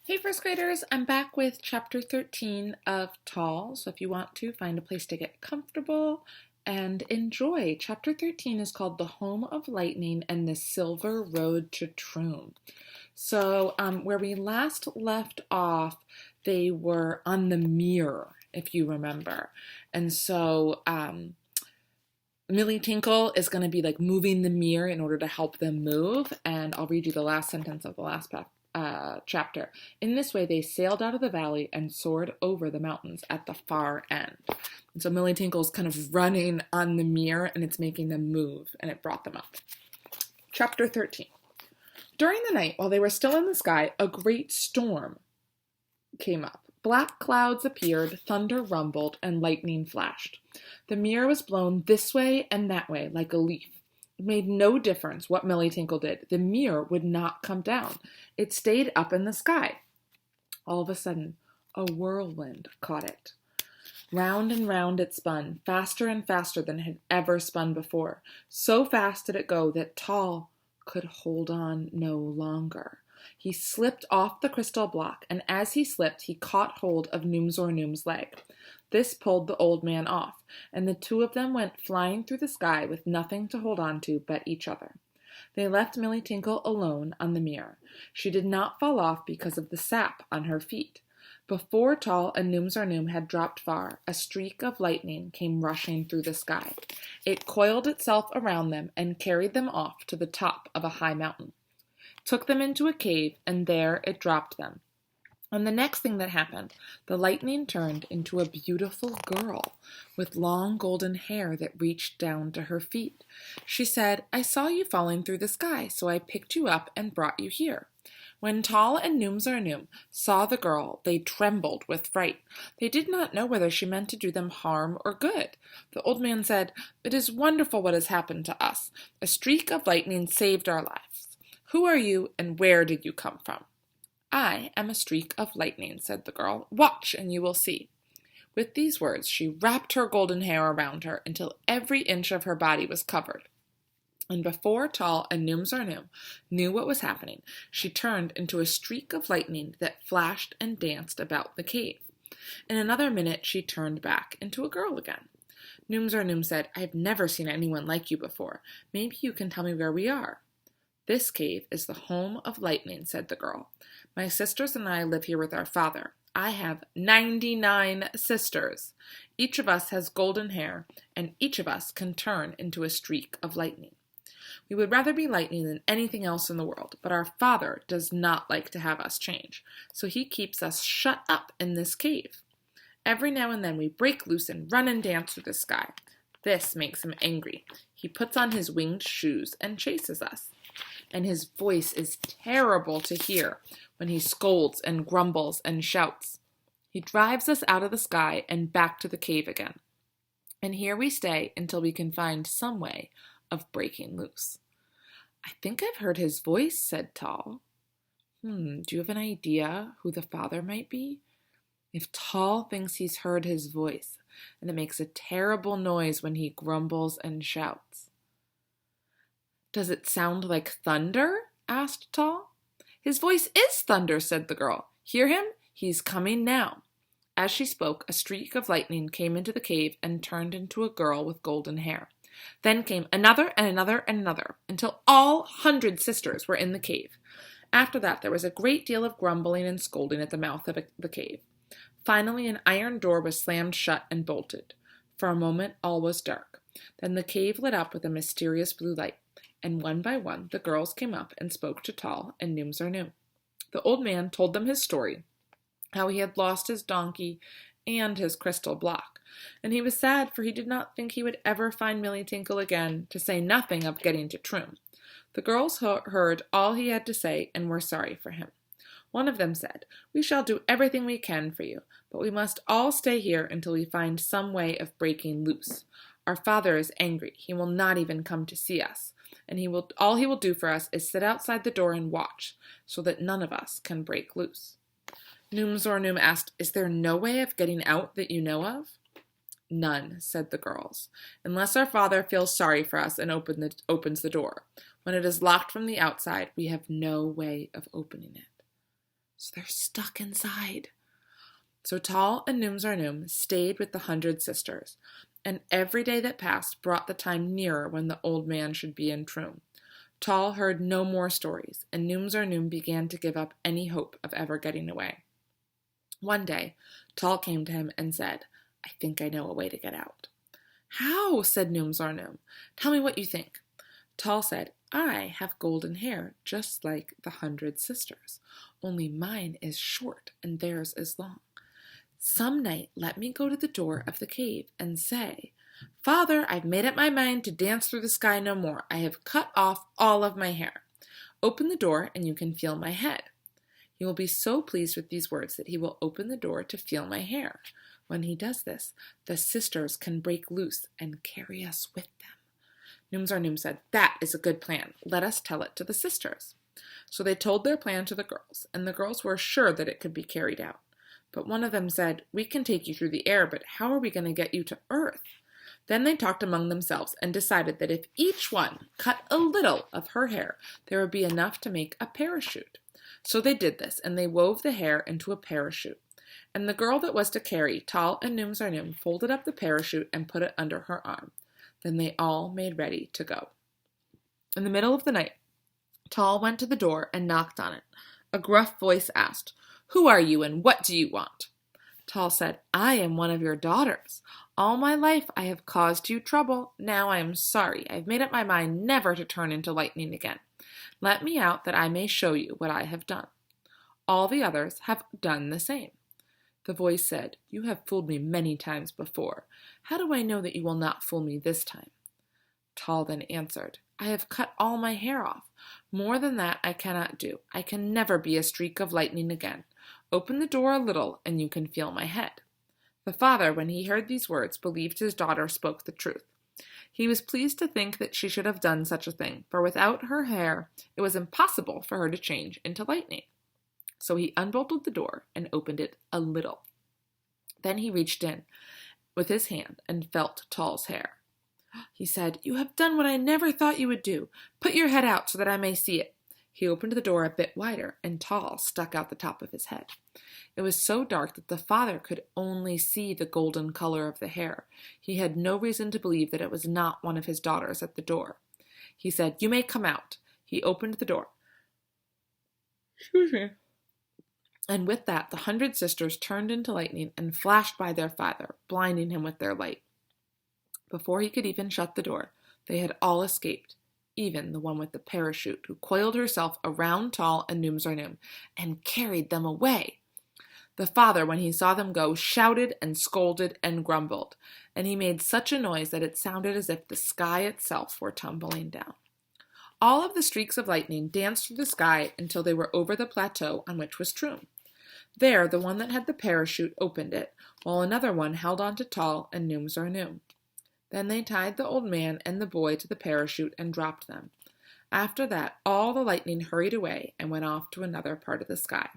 Hey first graders, I'm back with chapter 13 of Tall, so if you want to, find a place to get comfortable and enjoy. Chapter 13 is called The Home of Lightning and the Silver Road to Troom. So where we last left off, they were on the mirror, if you remember. And so Millie Tinkle is going to be like moving the mirror in order to help them move, and I'll read you the last sentence of the last chapter. In this way, they sailed out of the valley and soared over the mountains at the far end. And so Millie Tinkle's kind of running on the mirror, and it's making them move, and it brought them up. Chapter 13. During the night, while they were still in the sky, a great storm came up. Black clouds appeared, thunder rumbled, and lightning flashed. The mirror was blown this way and that way like a leaf. It made no difference what Millie Tinkle did. The mirror would not come down. It stayed up in the sky. All of a sudden, a whirlwind caught it. Round and round it spun, faster and faster than it had ever spun before. So fast did it go that Tall could hold on no longer. He slipped off the crystal block, and as he slipped, he caught hold of Noom's leg. This pulled the old man off, and the two of them went flying through the sky with nothing to hold on to but each other. They left Millie Tinkle alone on the mirror. She did not fall off because of the sap on her feet. Before Tall and Noom had dropped far, a streak of lightning came rushing through the sky. It coiled itself around them and carried them off to the top of a high mountain. Took them into a cave, and there it dropped them. And the next thing that happened, the lightning turned into a beautiful girl with long golden hair that reached down to her feet. She said, "I saw you falling through the sky, so I picked you up and brought you here." When Tall and Noom saw the girl, they trembled with fright. They did not know whether she meant to do them harm or good. The old man said, "It is wonderful what has happened to us. A streak of lightning saved our lives. Who are you, and where did you come from?" "I am a streak of lightning," said the girl. "Watch, and you will see." With these words, she wrapped her golden hair around her until every inch of her body was covered. And before Tall and Noom knew what was happening, she turned into a streak of lightning that flashed and danced about the cave. In another minute, she turned back into a girl again. Noom said, "I have never seen anyone like you before. Maybe you can tell me where we are." "This cave is the home of lightning," said the girl. "My sisters and I live here with our father. I have 99 sisters. Each of us has golden hair, and each of us can turn into a streak of lightning. We would rather be lightning than anything else in the world, but our father does not like to have us change, so he keeps us shut up in this cave. Every now and then we break loose and run and dance through the sky. This makes him angry. He puts on his winged shoes and chases us. And his voice is terrible to hear when he scolds and grumbles and shouts. He drives us out of the sky and back to the cave again. And here we stay until we can find some way of breaking loose." "I think I've heard his voice," said Tall. Do you have an idea who the father might be? If Tall thinks he's heard his voice, and it makes a terrible noise when he grumbles and shouts. "Does it sound like thunder?" asked Tall. "His voice is thunder," said the girl. "Hear him? He's coming now." As she spoke, a streak of lightning came into the cave and turned into a girl with golden hair. Then came another and another and another, until all 100 sisters were in the cave. After that, there was a great deal of grumbling and scolding at the mouth of the cave. Finally, an iron door was slammed shut and bolted. For a moment, all was dark. Then the cave lit up with a mysterious blue light, and one by one, the girls came up and spoke to Tall and Noom. The old man told them his story, how he had lost his donkey and his crystal block, and he was sad, for he did not think he would ever find Millie Tinkle again, to say nothing of getting to Troom. The girls heard all he had to say and were sorry for him. One of them said, "We shall do everything we can for you, but we must all stay here until we find some way of breaking loose. Our father is angry. He will not even come to see us, and all he will do for us is sit outside the door and watch, so that none of us can break loose." Noom asked, "Is there no way of getting out that you know of?" "None," said the girls, "unless our father feels sorry for us and opens the door. When it is locked from the outside, we have no way of opening it." So they're stuck inside. So Tall and Noom stayed with the 100 sisters, and every day that passed brought the time nearer when the old man should be in Troom. Tall heard no more stories, and Noom began to give up any hope of ever getting away. One day, Tall came to him and said, "I think I know a way to get out." "How?" said Noom. "Tell me what you think." Tall said, "I have golden hair, just like the 100 sisters, only mine is short and theirs is long. Some night let me go to the door of the cave and say, 'Father, I've made up my mind to dance through the sky no more. I have cut off all of my hair. Open the door and you can feel my head.' He will be so pleased with these words that he will open the door to feel my hair. When he does this, the sisters can break loose and carry us with them." Noom said, "That is a good plan. Let us tell it to the sisters." So they told their plan to the girls, and the girls were sure that it could be carried out. But one of them said, "We can take you through the air, but how are we going to get you to earth?" Then they talked among themselves and decided that if each one cut a little of her hair, there would be enough to make a parachute. So they did this, and they wove the hair into a parachute. And the girl that was to carry Tall and Noom folded up the parachute and put it under her arm. Then they all made ready to go. In the middle of the night, Tall went to the door and knocked on it. A gruff voice asked, "Who are you and what do you want?" Tall said, "I am one of your daughters. All my life I have caused you trouble. Now I am sorry. I have made up my mind never to turn into lightning again. Let me out that I may show you what I have done." All the others have done the same. The voice said, "You have fooled me many times before. How do I know that you will not fool me this time?" Tall then answered, "I have cut all my hair off. More than that I cannot do. I can never be a streak of lightning again. Open the door a little, and you can feel my head." The father, when he heard these words, believed his daughter spoke the truth. He was pleased to think that she should have done such a thing, for without her hair it was impossible for her to change into lightning. So he unbolted the door and opened it a little. Then he reached in with his hand and felt Tall's hair. He said, "You have done what I never thought you would do. Put your head out so that I may see it." He opened the door a bit wider, and Tall stuck out the top of his head. It was so dark that the father could only see the golden color of the hair. He had no reason to believe that it was not one of his daughters at the door. He said, "You may come out." He opened the door. Excuse me. And with that, the 100 sisters turned into lightning and flashed by their father, blinding him with their light. Before he could even shut the door, they had all escaped, even the one with the parachute, who coiled herself around Tall and Noom and carried them away. The father, when he saw them go, shouted and scolded and grumbled, and he made such a noise that it sounded as if the sky itself were tumbling down. All of the streaks of lightning danced through the sky until they were over the plateau on which was Troom. There, the one that had the parachute opened it, while another one held on to Tall and Noom. Then they tied the old man and the boy to the parachute and dropped them. After that, all the lightning hurried away and went off to another part of the sky.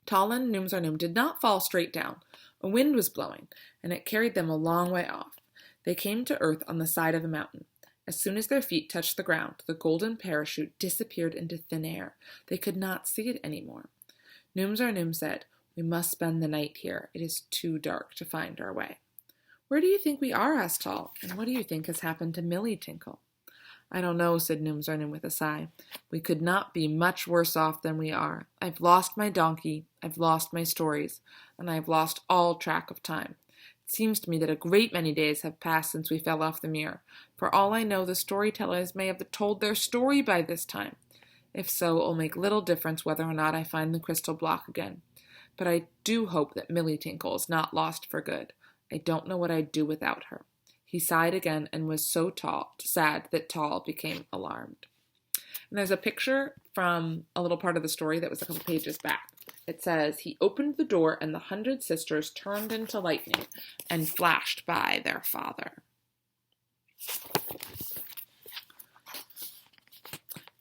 Tall and Noom did not fall straight down. A wind was blowing, and it carried them a long way off. They came to earth on the side of a mountain. As soon as their feet touched the ground, the golden parachute disappeared into thin air. They could not see it any more. Noom said, "We must spend the night here. It is too dark to find our way." "Where do you think we are?" asked Tall. "And what do you think has happened to Millie Tinkle?" "I don't know," said Noom with a sigh. "We could not be much worse off than we are. I've lost my donkey, I've lost my stories, and I've lost all track of time. It seems to me that a great many days have passed since we fell off the mere. For all I know, the storytellers may have told their story by this time. If so, it will make little difference whether or not I find the crystal block again. But I do hope that Millie Tinkle is not lost for good. I don't know what I'd do without her." He sighed again and was so sad that Tall became alarmed. And there's a picture from a little part of the story that was a couple pages back. It says, "He opened the door and the 100 sisters turned into lightning and flashed by their father."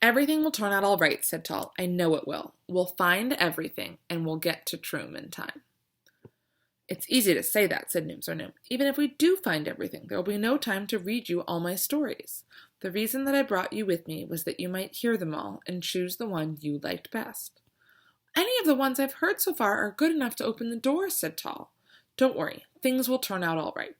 "Everything will turn out all right," said Tall. "I know it will. We'll find everything and we'll get to Troom in time." "It's easy to say that," said Noom. "Even if we do find everything, there will be no time to read you all my stories. The reason that I brought you with me was that you might hear them all and choose the one you liked best." Any of the ones I've heard so far are good enough to open the door, said Tall. Don't worry, things will turn out all right.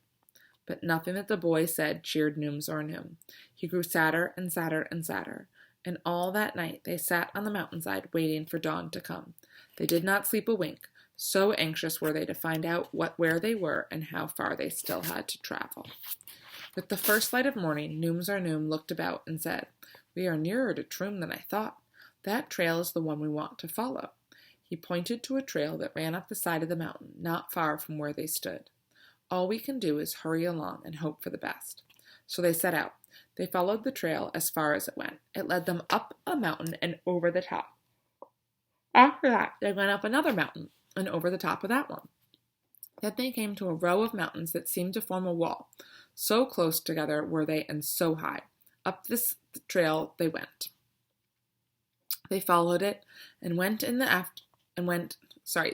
But nothing that the boy said cheered Nooms or Noom. He grew sadder and sadder and sadder, and all that night they sat on the mountainside waiting for dawn to come. They did not sleep a wink, so anxious were they to find out where they were and how far they still had to travel. With the first light of morning, Nooms or Noom looked about and said, We are nearer to Troom than I thought. That trail is the one we want to follow. He pointed to a trail that ran up the side of the mountain, not far from where they stood. All we can do is hurry along and hope for the best. So they set out. They followed the trail as far as it went. It led them up a mountain and over the top. After that, they went up another mountain and over the top of that one. Then they came to a row of mountains that seemed to form a wall. So close together were they and so high. Up this trail they went. They followed it and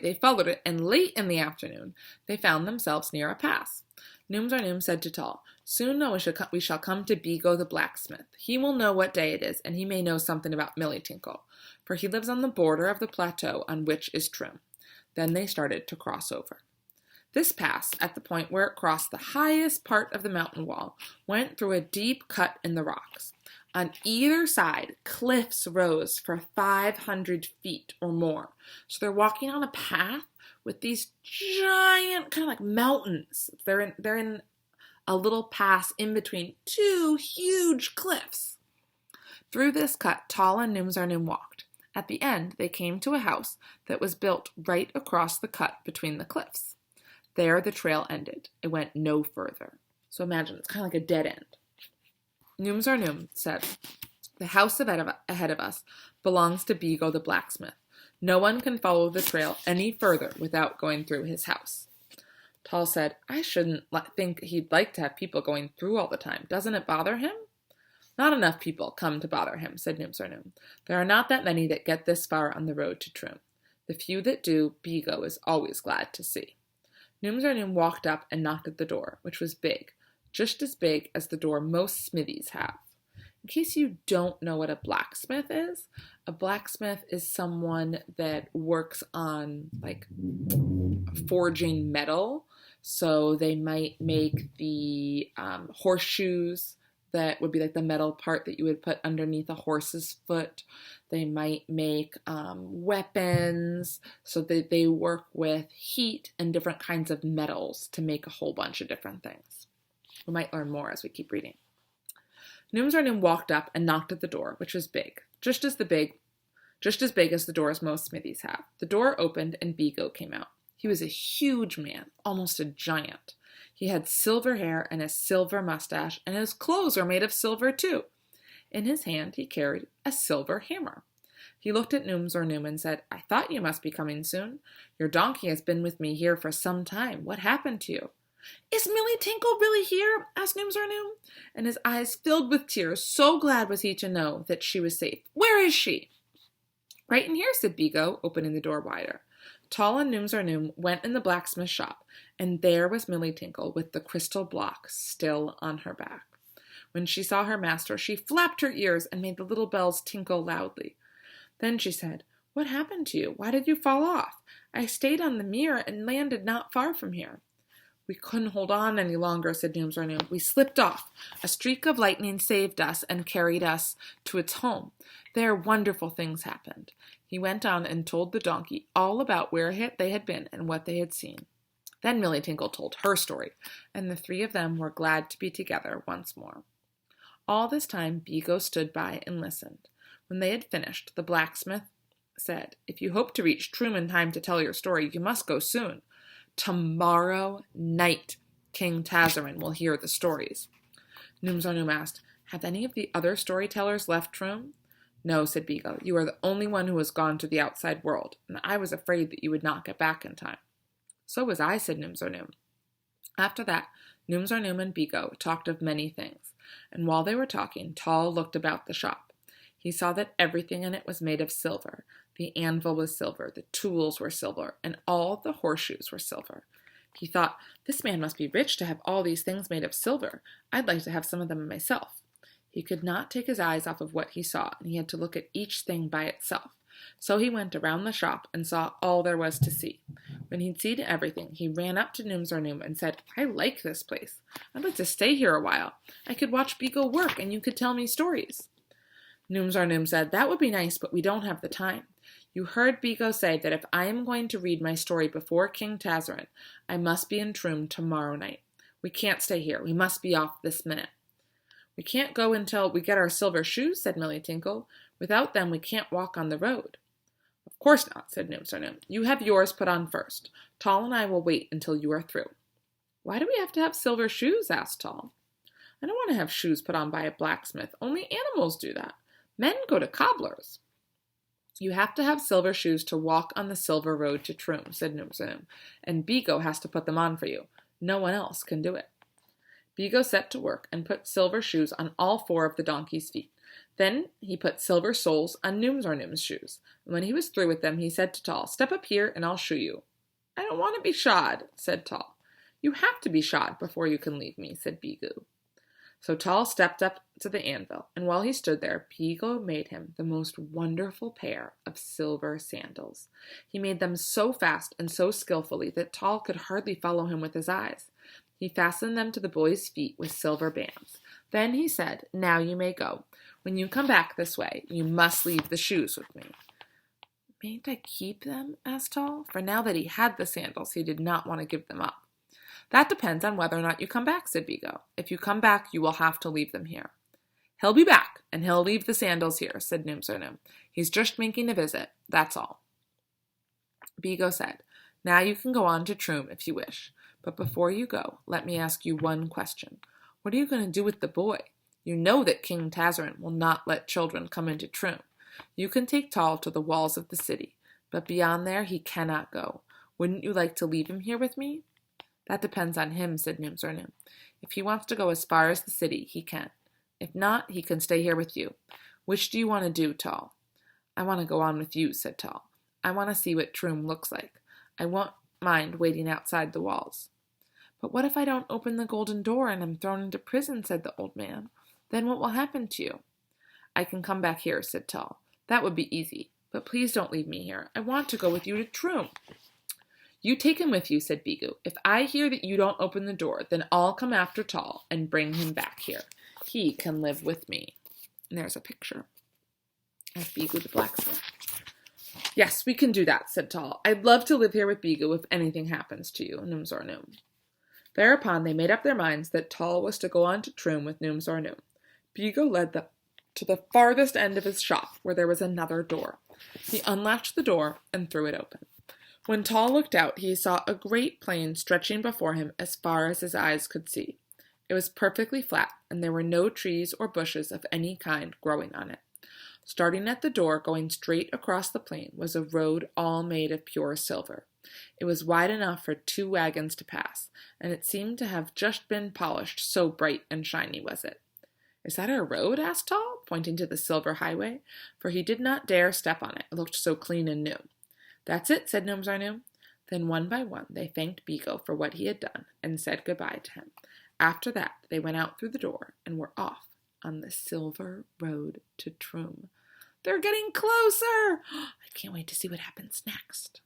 they followed it, and late in the afternoon they found themselves near a pass. Nooms or Noom said to Tall, Soon we shall come to Beago the blacksmith. He will know what day it is, and he may know something about Millie Tinkle, for he lives on the border of the plateau on which is Troom. Then they started to cross over. This pass, at the point where it crossed the highest part of the mountain wall, went through a deep cut in the rocks. On either side, cliffs rose for 500 feet or more. So they're walking on a path with these giant, kind of like mountains. They're in a little pass in between two huge cliffs. Through this cut, Tall and Nooms or Noom walked. At the end, they came to a house that was built right across the cut between the cliffs. There the trail ended. It went no further. So imagine, it's kind of like a dead end. Nooms or Noom said, The house ahead of us belongs to Beago the blacksmith. No one can follow the trail any further without going through his house. Tall said, I shouldn't think he'd like to have people going through all the time. Doesn't it bother him? Not enough people come to bother him, said Nooms or Noom. There are not that many that get this far on the road to Troom. The few that do, Beago is always glad to see. Nooms or Noom walked up and knocked at the door, which was big, just as big as the door most smithies have. In case you don't know what a blacksmith is, a blacksmith is someone that works on like forging metal. So they might make the horseshoes that would be like the metal part that you would put underneath a horse's foot. They might make weapons. So they work with heat and different kinds of metals to make a whole bunch of different things. We might learn more as we keep reading. Nooms or Noom walked up and knocked at the door, which was big, just as big as the doors most smithies have. The door opened and Beago came out. He was a huge man, almost a giant. He had silver hair and a silver mustache, and his clothes were made of silver too. In his hand he carried a silver hammer. He looked at Nooms or Noom and said, I thought you must be coming soon. Your donkey has been with me here for some time. What happened to you? Is Millie Tinkle really here? Asked Nooms or Noom, and his eyes filled with tears. So glad was he to know that she was safe. Where is she? Right in here, said Beago, opening the door wider. Tall and Nooms or Noom went in the blacksmith's shop, and there was Millie Tinkle with the crystal block still on her back. When she saw her master, she flapped her ears and made the little bells tinkle loudly. Then she said, What happened to you? Why did you fall off? I stayed on the mere and landed not far from here. We couldn't hold on any longer, said Nooms or Noom. We slipped off. A streak of lightning saved us and carried us to its home. There wonderful things happened. He went on and told the donkey all about where they had been and what they had seen. Then Millie Tinkle told her story, and the three of them were glad to be together once more. All this time Beago stood by and listened. When they had finished, the blacksmith said, If you hope to reach Troom in time to tell your story, you must go soon. Tomorrow night, King Tazarin will hear the stories. Nooms or Noom asked, Have any of the other storytellers left Troom? No, said Beago. You are the only one who has gone to the outside world, and I was afraid that you would not get back in time. So was I, said Nooms or Noom. After that, Nooms or Noom and Beago talked of many things, and while they were talking, Tall looked about the shop. He saw that everything in it was made of silver. The anvil was silver, the tools were silver, and all the horseshoes were silver. He thought, This man must be rich to have all these things made of silver. I'd like to have some of them myself. He could not take his eyes off of what he saw, and he had to look at each thing by itself. So he went around the shop and saw all there was to see. When he'd seen everything, he ran up to Noom and said, "I like this place. I'd like to stay here a while. I could watch Beagle work and you could tell me stories." Noom said, "That would be nice, but we don't have the time. You heard Beagle say that if I am going to read my story before King Tazarin, I must be in Troom tomorrow night. We can't stay here. We must be off this minute." "We can't go until we get our silver shoes," said Milly Tinkle. "Without them we can't walk on the road." "Of course not," said Noom. "You have yours put on first. Tall and I will wait until you are through." "Why do we have to have silver shoes?" asked Tall. "I don't want to have shoes put on by a blacksmith. Only animals do that. Men go to cobblers." "You have to have silver shoes to walk on the silver road to Troom," said Noom, "and Beagle has to put them on for you. No one else can do it." Beagle set to work and put silver shoes on all 4 of the donkey's feet. Then he put silver soles on Noom's shoes. And when he was through with them, he said to Tall, "Step up here and I'll shoe you." "I don't want to be shod," said Tall. "You have to be shod before you can leave me," said Beagle. So Tall stepped up to the anvil, and while he stood there, Beagle made him the most wonderful pair of silver sandals. He made them so fast and so skillfully that Tall could hardly follow him with his eyes. He fastened them to the boy's feet with silver bands. Then he said, "Now you may go. When you come back this way, you must leave the shoes with me." "Mayn't I keep them?" asked Tall, for now that he had the sandals, he did not want to give them up. "That depends on whether or not you come back," said Beagle. "If you come back, you will have to leave them here." "He'll be back, and he'll leave the sandals here," said Noom. "He's just making a visit, that's all." Beagle said, "Now you can go on to Troom if you wish. But before you go, let me ask you one question. What are you going to do with the boy? You know that King Tazarin will not let children come into Troom. You can take Tall to the walls of the city, but beyond there he cannot go. Wouldn't you like to leave him here with me?" "That depends on him," said Noom. "If he wants to go as far as the city, he can. If not, he can stay here with you. Which do you want to do, Tall?" "I want to go on with you," said Tall. "I want to see what Troom looks like. I won't mind waiting outside the walls." "But what if I don't open the golden door and am thrown into prison?" said the old man. "Then what will happen to you?" "I can come back here," said Tall. "That would be easy. But please don't leave me here. I want to go with you to Troom." "You take him with you," said Beagle. "If I hear that you don't open the door, then I'll come after Tall and bring him back here. He can live with me." And there's a picture of Beagle the blacksmith. "Yes, we can do that," said Tall. "I'd love to live here with Beagle if anything happens to you, Noom. Thereupon they made up their minds that Tall was to go on to Troom with Noom. Beagle led them to the farthest end of his shop, where there was another door. He unlatched the door and threw it open. When Tall looked out, he saw a great plain stretching before him as far as his eyes could see. It was perfectly flat, and there were no trees or bushes of any kind growing on it. Starting at the door, going straight across the plain, was a road all made of pure silver. It was wide enough for 2 wagons to pass, and it seemed to have just been polished, so bright and shiny was it. "Is that our road?" asked Tall, pointing to the silver highway, for he did not dare step on it. It looked so clean and new. "That's it," said Noom. Then one by one they thanked Beagle for what he had done and said goodbye to him. After that they went out through the door and were off on the silver road to Troom. "They're getting closer! I can't wait to see what happens next."